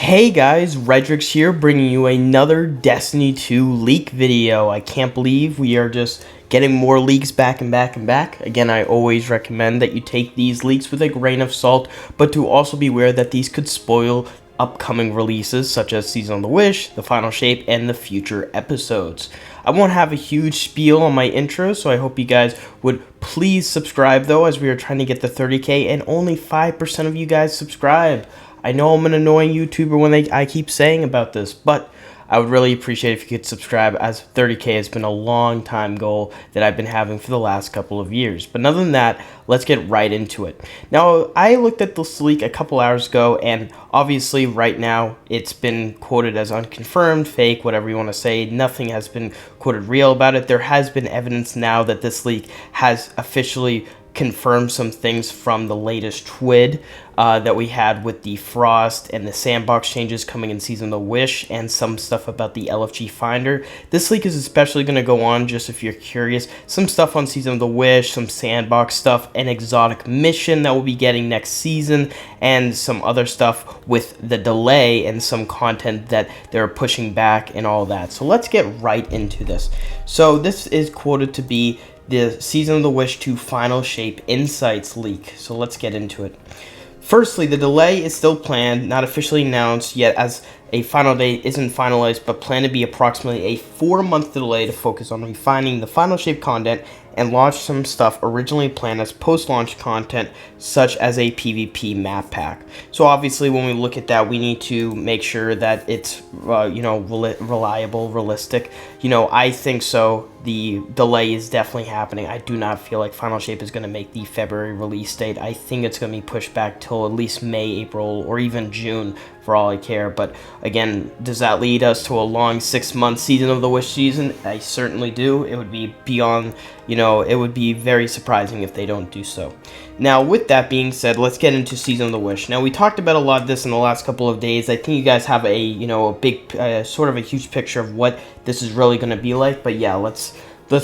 Hey guys, Redrix here bringing you another Destiny 2 leak video. I can't believe we are just getting more leaks back and back and back. Again, I always recommend that you take these leaks with a grain of salt, but to also be aware that these could spoil upcoming releases such as Season of the Wish, the Final Shape, and the future episodes. I won't have a huge spiel on my intro, so I hope you guys would please subscribe though, as we are trying to get to 30k and only 5% of you guys subscribe. I know I'm an annoying YouTuber when I keep saying about this, but I would really appreciate if you could subscribe, as 30k has been a long time goal that I've been having for the last couple of years. But other than that, let's get right into it. Now, I looked at this leak a couple hours ago, and obviously right now it's been quoted as unconfirmed, fake, whatever you want to say. Nothing has been quoted real about it. There has been evidence now that this leak has officially confirm some things from the latest TWID that we had with the Frost and the sandbox changes coming in Season of the Wish, and some stuff about the LFG Finder. This leak is especially going to go on, just if you're curious, some stuff on Season of the Wish, some sandbox stuff, an exotic mission that we'll be getting next season, and some other stuff with the delay and some content that they're pushing back and all that. So let's get right into this. So this is quoted to be the Season of the Wish 2 Final Shape Insights leak. So let's get into it. Firstly, the delay is still planned, not officially announced yet, as a final date isn't finalized, but planned to be approximately a 4-month delay to focus on refining the Final Shape content and launch some stuff originally planned as post-launch content, such as a PvP map pack. So obviously, when we look at that, we need to make sure that it's reliable, realistic. I think so. The delay is definitely happening. I do not feel like Final Shape is going to make the February release date. I think it's going to be pushed back till at least May, April, or even June, for all I care. But again, does that lead us to a long 6-month Season of the Wish season? I certainly do. It would be beyond, it would be very surprising if they don't do so. Now, with that being said, let's get into Season of the Wish. Now, we talked about a lot of this in the last couple of days. I think you guys have a big, sort of a huge picture of what this is really going to be like. But yeah, let's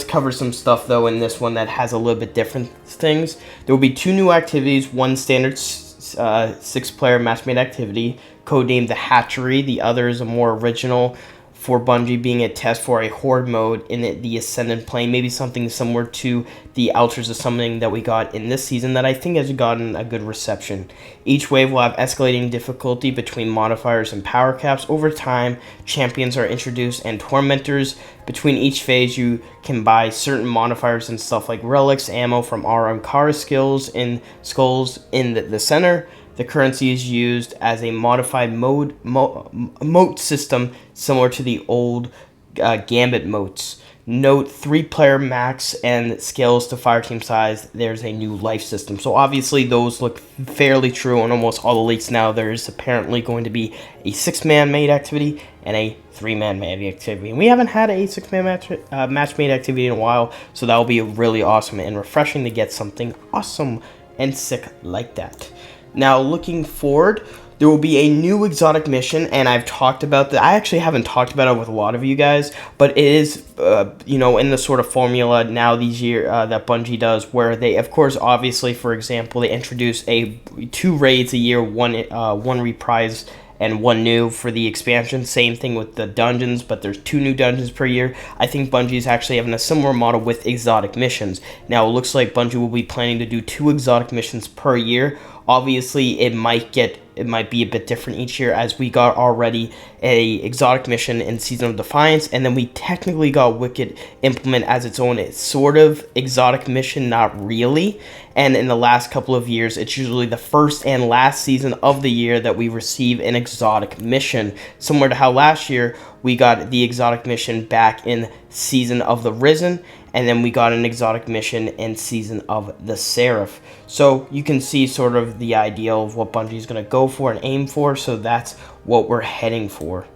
cover some stuff though in this one that has a little bit different things. There will be 2 new activities, one standard 6-player matchmade activity, codenamed the Hatchery. The other is a more original for Bungie, being a test for a horde mode in the Ascendant plane, maybe something similar to the Altars of Summoning that we got in this season that I think has gotten a good reception. Each wave will have escalating difficulty between modifiers and power caps. Over time, champions are introduced and tormentors. Between each phase, you can buy certain modifiers and stuff like relics, ammo from our Ankara skills in skulls in the center. The currency is used as a modified moat system similar to the old Gambit moats. Note 3-player max and scales to fireteam size. There's a new life system. So obviously those look fairly true on almost all the leaks now. There's apparently going to be a 6-man made activity and a 3-man made activity. And we haven't had a 6-man match made activity in a while, so that will be really awesome and refreshing to get something awesome and sick like that. Now, looking forward, there will be a new exotic mission, and I've talked about that. I actually haven't talked about it with a lot of you guys, but it is, in the sort of formula now these years that Bungie does, where they, of course, obviously, for example, they introduce 2 raids a year, one reprise and 1 new for the expansion. Same thing with the dungeons, but there's 2 new dungeons per year. I think Bungie is actually having a similar model with exotic missions. Now, it looks like Bungie will be planning to do 2 exotic missions per year. Obviously, it might be a bit different each year, as we got already a exotic mission in Season of Defiance, and then we technically got Wicked Implement as its own sort of exotic mission, not really. And in the last couple of years, it's usually the first and last season of the year that we receive an exotic mission, similar to how last year we got the exotic mission back in Season of the Risen, and then we got an exotic mission in Season of the Seraph. So you can see sort of the ideal of what Bungie is going to go for and aim for, so that's what we're heading for.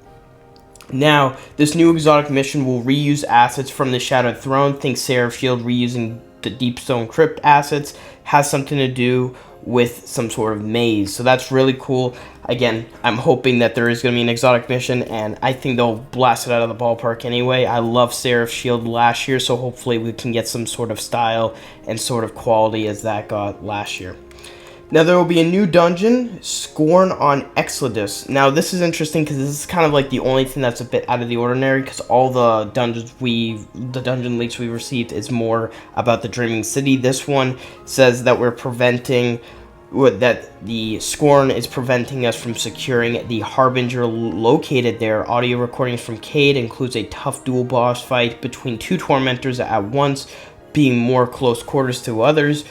Now, this new exotic mission will reuse assets from the Shattered Throne. Think Seraph Shield reusing the Deepstone Crypt assets, has something to do with some sort of maze. So that's really cool. Again, I'm hoping that there is going to be an exotic mission, and I think they'll blast it out of the ballpark anyway. I love Seraph Shield last year, so hopefully we can get some sort of style and sort of quality as that got last year. Now there will be a new dungeon, Scorn on Exodus. Now this is interesting because this is kind of like the only thing that's a bit out of the ordinary, because all the dungeon leaks we received is more about the Dreaming City. This one says that that the Scorn is preventing us from securing the Harbinger located there. Audio recordings from Cade includes a tough dual boss fight between two tormentors at once, being more close quarters to others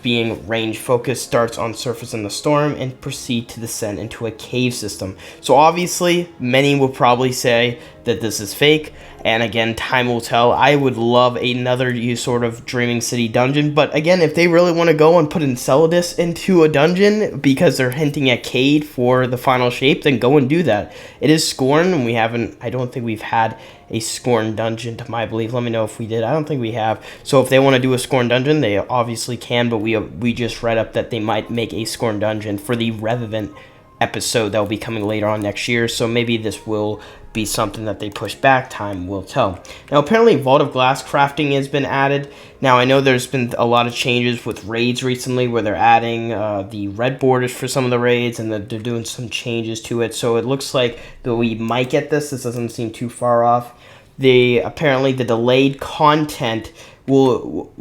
being range focused, starts on surface in the storm and proceed to descend into a cave system. So obviously many will probably say that this is fake, and again, time will tell. I would love another sort of Dreaming City dungeon, but again, if they really want to go and put Enceladus into a dungeon because they're hinting at Cade for the final shape, then go and do that. It is Scorn, and I don't think we've had a Scorn dungeon to my belief. Let me know if we did. I don't think we have. So if they want to do a Scorn dungeon, they obviously can, but we just read up that they might make a Scorn dungeon for the Revenant episode that will be coming later on next year. So maybe this will be something that they push back. Time will tell. Now apparently Vault of Glass crafting has been added. Now I know there's been a lot of changes with raids recently where they're adding the red borders for some of the raids, and they're doing some changes to it. So it looks like that we might get this. This doesn't seem too far off. Apparently the delayed content will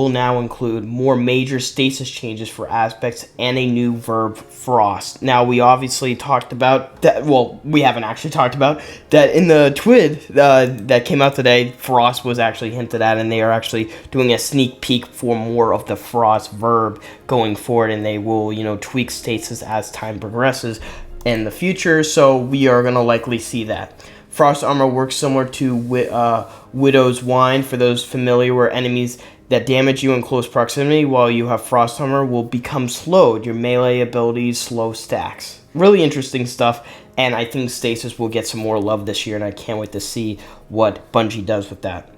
now include more major stasis changes for aspects and a new verb, Frost. Now we obviously talked about that. Well, we haven't actually talked about that in the TWID that came out today. Frost was actually hinted at, and they are actually doing a sneak peek for more of the Frost verb going forward, and they will tweak stasis as time progresses in the future. So we are gonna likely see that. Frost armor works similar to Widow's Wine for those familiar, where enemies that damage you in close proximity while you have Frost armor will become slowed. Your melee abilities slow stacks. Really interesting stuff, and I think stasis will get some more love this year, and I can't wait to see what Bungie does with that.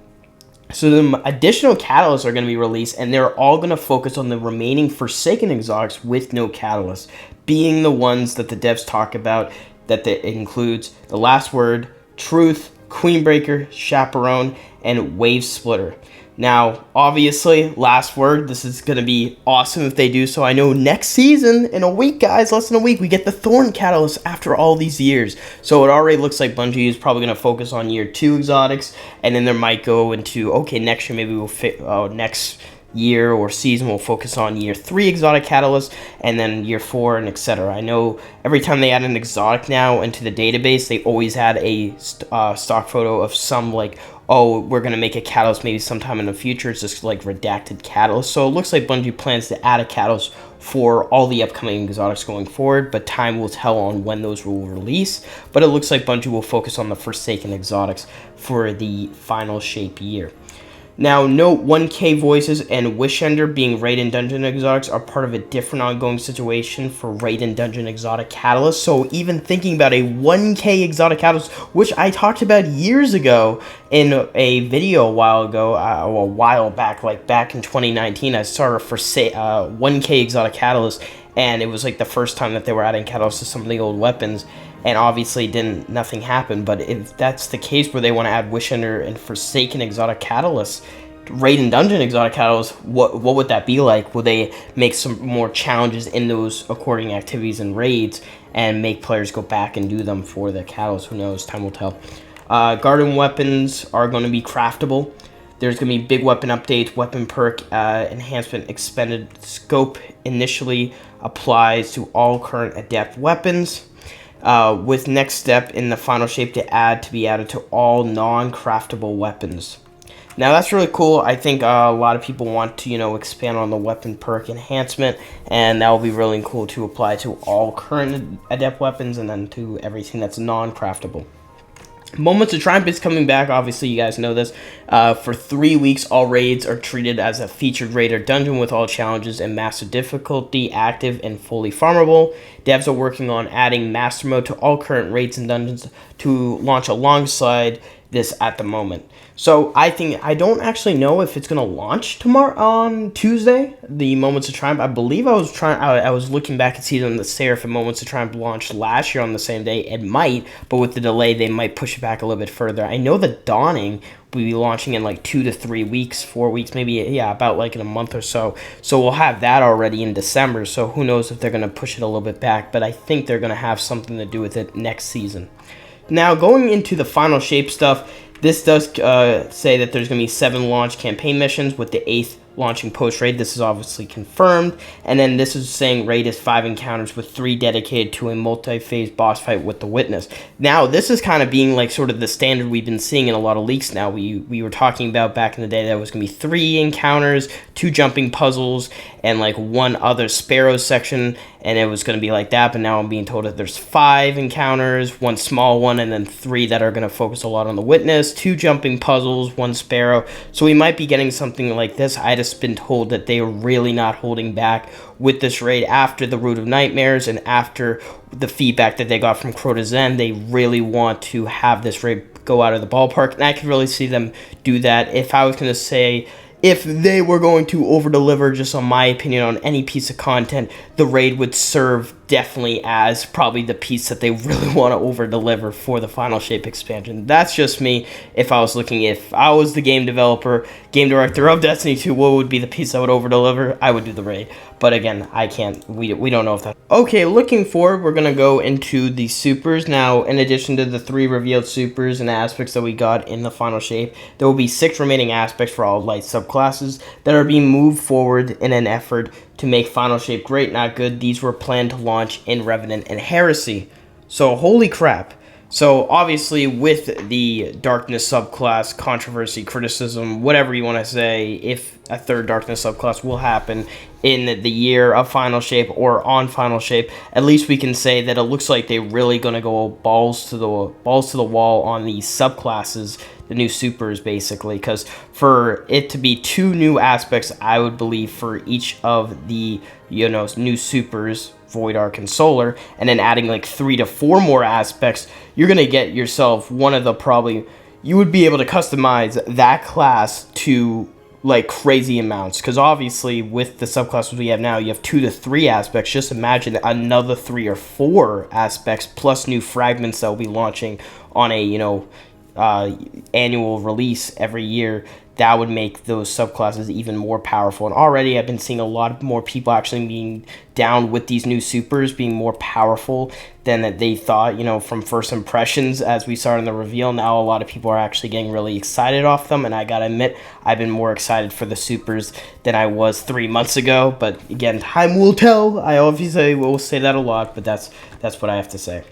So the additional catalysts are going to be released, and they're all going to focus on the remaining Forsaken exotics with no catalyst, being the ones that the devs talk about, that includes the Last Word, Truth, Queenbreaker, Chaperone, and Wave Splitter. Now, obviously, Last Word, this is going to be awesome if they do so. I know next season, in a week, guys, less than a week, we get the Thorn Catalyst after all these years. So it already looks like Bungie is probably going to focus on Year 2 exotics, and then there might go into, okay, next year maybe next year or season will focus on Year 3 exotic catalyst, and then Year 4 and etc. I know every time they add an exotic now into the database, they always add a stock photo of some we're going to make a catalyst maybe sometime in the future. It's just like redacted catalyst. So it looks like Bungie plans to add a catalyst for all the upcoming exotics going forward, but time will tell on when those will release. But it looks like Bungie will focus on the Forsaken exotics for the Final Shape year. Now, note 1K voices and Wishender being raid and dungeon exotics are part of a different ongoing situation for raid and dungeon exotic catalysts. So even thinking about a 1K exotic catalyst, which I talked about years ago in a video a while back, like back in 2019, I started for 1K exotic catalyst, and it was like the first time that they were adding catalysts to some of the old weapons. And obviously nothing happened, but if that's the case where they want to add Wishender and Forsaken exotic catalysts, raid and dungeon exotic catalysts, what would that be like? Will they make some more challenges in those according activities and raids and make players go back and do them for the catalysts? Who knows? Time will tell. Garden weapons are going to be craftable. There's going to be big weapon updates. Weapon perk enhancement expended scope initially applies to all current adept weapons. With next step in the Final Shape to be added to all non-craftable weapons. Now that's really cool. I think a lot of people want to expand on the weapon perk enhancement, and that will be really cool to apply to all current adept weapons and then to everything that's non-craftable. Moments of Triumph is coming back. Obviously, you guys know this. For 3 weeks, all raids are treated as a featured raid or dungeon with all challenges and master difficulty active and fully farmable. Devs are working on adding master mode to all current raids and dungeons to launch alongside this at the moment. So I don't actually know if it's gonna launch tomorrow on Tuesday. The Moments of Triumph. I believe I was looking back and see on the Seraph and Moments of Triumph launched last year on the same day. It might, but with the delay, they might push it back a little bit further. I know the Dawning will be launching in like 2 to 3 weeks, 4 weeks, maybe, yeah, about like in a month or so. So we'll have that already in December. So who knows if they're gonna push it a little bit back? But I think they're gonna have something to do with it next season. Now, going into the Final Shape stuff, this does say that there's going to be 7 launch campaign missions, with the 8th launching post-raid. This is obviously confirmed. And then this is saying raid is 5 encounters, with 3 dedicated to a multi-phase boss fight with the Witness. Now, this is kind of being like sort of the standard we've been seeing in a lot of leaks now. We were talking about back in the day that it was going to be 3 encounters, 2 jumping puzzles, and like 1 other Sparrow section, and it was going to be like that. But now I'm being told that there's 5 encounters, 1 small one, and then 3 that are going to focus a lot on the Witness, 2 jumping puzzles, 1 Sparrow. So we might be getting something like this. I just been told that they are really not holding back with this raid after the Root of Nightmares and after the feedback that they got from Crota Zen. They really want to have this raid go out of the ballpark, and I could really see them do that. If I was going to say, if they were going to over-deliver, just on my opinion, on any piece of content, the raid would serve definitely as probably the piece that they really want to over-deliver for the Final Shape expansion. That's just me. If I was the game developer, game director of Destiny 2, what would be the piece I would over-deliver? I would do the raid. But again, I can't. We don't know if that. Okay, looking forward, we're going to go into the supers. Now, in addition to the 3 revealed supers and aspects that we got in the Final Shape, there will be 6 remaining aspects for all light subclasses that are being moved forward in an effort to make Final Shape great, not good. These were planned to launch in Revenant and Heresy. So, holy crap. So, obviously, with the Darkness subclass, controversy, criticism, whatever you want to say, if a 3rd Darkness subclass will happen in the year of Final Shape or on Final Shape, at least we can say that it looks like they're really going to go balls to the wall on these subclasses, the new supers, basically, because for it to be 2 new aspects, I would believe, for each of the, new supers, Void Arc and Solar, and then adding like 3 to 4 more aspects, you're going to get yourself one of the you would be able to customize that class to like crazy amounts, because obviously with the subclasses we have now, you have 2 to 3 aspects. Just imagine another 3 or 4 aspects plus new fragments that will be launching on a annual release every year. That would make those subclasses even more powerful. And already I've been seeing a lot more people actually being down with these new supers being more powerful than that they thought, from first impressions as we saw in the reveal. Now a lot of people are actually getting really excited off them, and I gotta admit, I've been more excited for the supers than I was 3 months ago. But again, time will tell. I obviously will say that a lot, but that's what I have to say.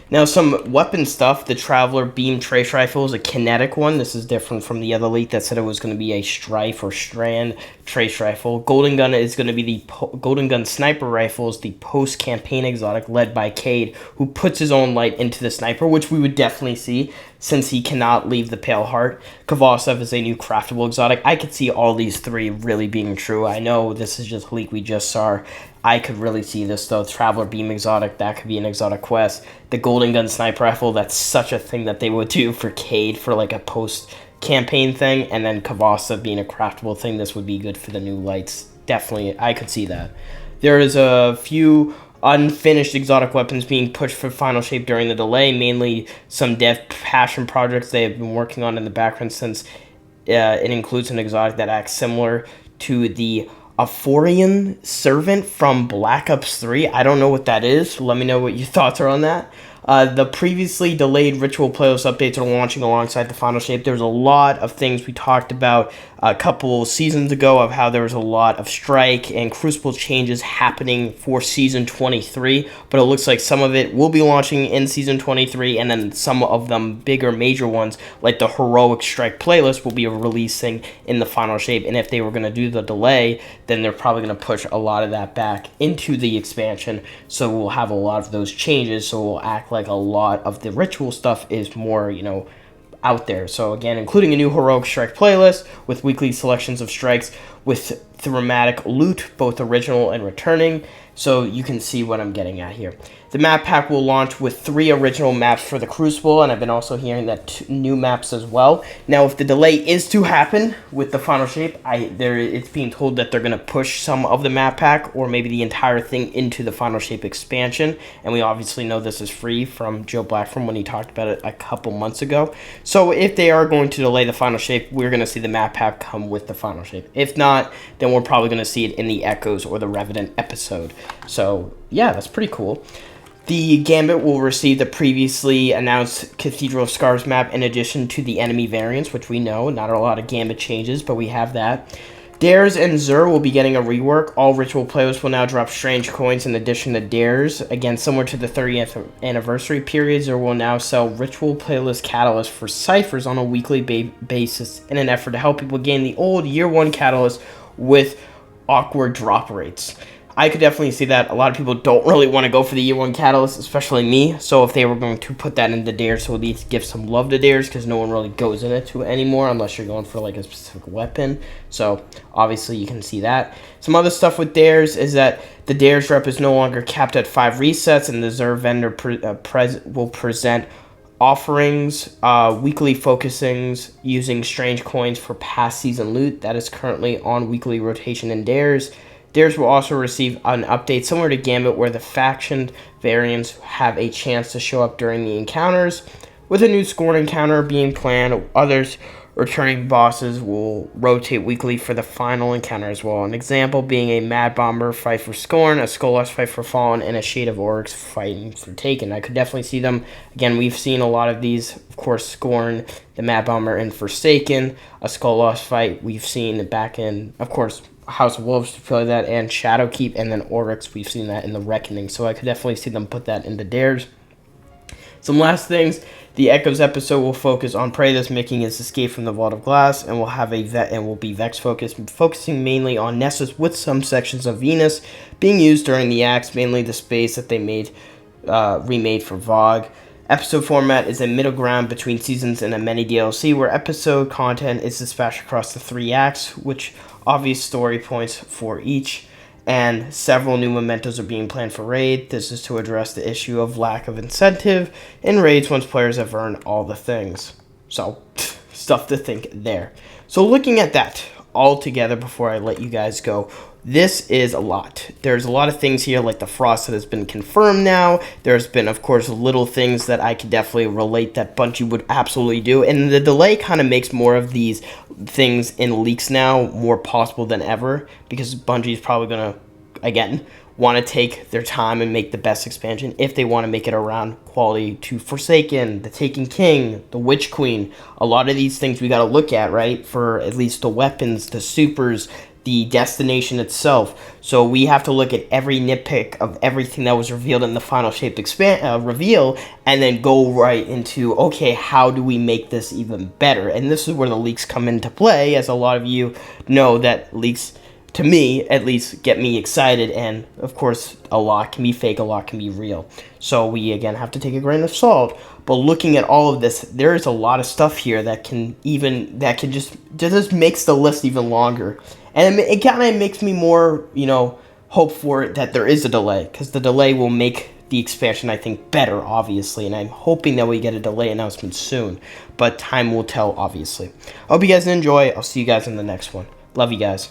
Now, some weapon stuff. The Traveler Beam Trace Rifle is a kinetic one. This is different from the other leak that said it was going to be a Strife or Strand Trace Rifle. Golden Gun is going to be the Golden Gun Sniper Rifle, is the post-campaign exotic led by Cade, who puts his own light into the sniper, which we would definitely see since he cannot leave the Pale Heart. Kvosov is a new craftable exotic. I could see all these 3 really being true. I know this is just a leak we just saw. I could really see this, though. Traveler Beam Exotic, that could be an exotic quest. The Golden Gun Sniper Rifle, that's such a thing that they would do for Cade for like a post-campaign thing. And then Kvosov being a craftable thing, this would be good for the new lights. Definitely, I could see that. There is a few unfinished exotic weapons being pushed for Final Shape during the delay, mainly some dev passion projects they have been working on in the background, since it includes an exotic that acts similar to the Aphorian Servant from Black Ops 3. I don't know what that is. Let me know what your thoughts are on that. The previously delayed Ritual playlist updates are launching alongside the Final Shape. There's a lot of things we talked about a couple seasons ago of how there was a lot of Strike and Crucible changes happening for Season 23, but it looks like some of it will be launching in Season 23, and then some of them bigger major ones, like the Heroic Strike playlist, will be releasing in the Final Shape. And if they were going to do the delay, then they're probably going to push a lot of that back into the expansion, so we'll have a lot of those changes, so we'll act like a lot of the Ritual stuff is more, out there. So again, including a new Heroic Strike playlist with weekly selections of strikes with thematic loot, both original and returning, so you can see what I'm getting at here. The map pack will launch with 3 original maps for the Crucible, and I've been also hearing that 2 new maps as well. Now, if the delay is to happen with the Final Shape, it's being told that they're going to push some of the map pack, or maybe the entire thing, into the Final Shape expansion, and we obviously know this is free from Joe Blackfrom when he talked about it a couple months ago. So if they are going to delay the Final Shape, we're going to see the map pack come with the Final Shape. If not, then we're probably going to see it in the Echoes or the Revenant episode. So yeah, that's pretty cool. The Gambit will receive the previously announced Cathedral of Scars map in addition to the enemy variants, which we know. Not a lot of Gambit changes, but we have that. Dares and Zur will be getting a rework. All Ritual players will now drop strange coins in addition to Dares. Again, similar to the 30th anniversary period, Zur will now sell Ritual playlist catalysts for ciphers on a weekly basis in an effort to help people gain the old Year 1 catalyst with awkward drop rates. I could definitely see that. A lot of people don't really want to go for the Year 1 Catalyst, especially me. So if they were going to put that into Dares, so at least give some love to Dares, because no one really goes in it to anymore unless you're going for like a specific weapon. So obviously you can see that. Some other stuff with Dares is that the Dares rep is no longer capped at 5 resets, and the Zur vendor will present offerings, weekly focusings using strange coins for past season loot. That is currently on weekly rotation in Dares. Dares will also receive an update similar to Gambit, where the faction variants have a chance to show up during the encounters, with a new Scorn encounter being planned. Others returning bosses will rotate weekly for the final encounter as well. An example being a Mad Bomber fight for Scorn, a Skolas fight for Fallen, and a Shade of Oryx fighting for Taken. I could definitely see them. Again, we've seen a lot of these. Of course, Scorn, the Mad Bomber, and Forsaken. A Skolas fight we've seen back in, of course, House of Wolves to play that, and Shadowkeep, and then Oryx, we've seen that in the Reckoning. So I could definitely see them put that into Dares. Some last things. The Echoes episode will focus on Praetus making his escape from the Vault of Glass, and will have will be Vex focused, focusing mainly on Nessus, with some sections of Venus being used during the acts, mainly the space that they remade for Vogue. Episode format is a middle ground between seasons and a mini DLC, where episode content is dispatched across the 3 acts, which obvious story points for each, and several new mementos are being planned for raid. This is to address the issue of lack of incentive in raids once players have earned all the things. So, stuff to think there. So looking at that all together before I let you guys go, this is a lot. There's a lot of things here, like the Frost that has been confirmed now. There's been, of course, little things that I could definitely relate that Bungie would absolutely do. And the delay kind of makes more of these things in leaks now more possible than ever, because Bungie is probably going to, again, want to take their time and make the best expansion if they want to make it around quality to Forsaken, the Taken King, the Witch Queen. A lot of these things we got to look at, right, for at least the weapons, the supers, the destination itself. So we have to look at every nitpick of everything that was revealed in the Final Shape reveal, and then go right into, okay, how do we make this even better? And this is where the leaks come into play, as a lot of you know that leaks, to me at least, get me excited, and of course a lot can be fake, a lot can be real. So we again have to take a grain of salt. But looking at all of this, there is a lot of stuff here that just makes the list even longer. And it kind of makes me more, hope for it that there is a delay, because the delay will make the expansion, I think, better, obviously. And I'm hoping that we get a delay announcement soon. But time will tell, obviously. I hope you guys enjoy. I'll see you guys in the next one. Love you guys.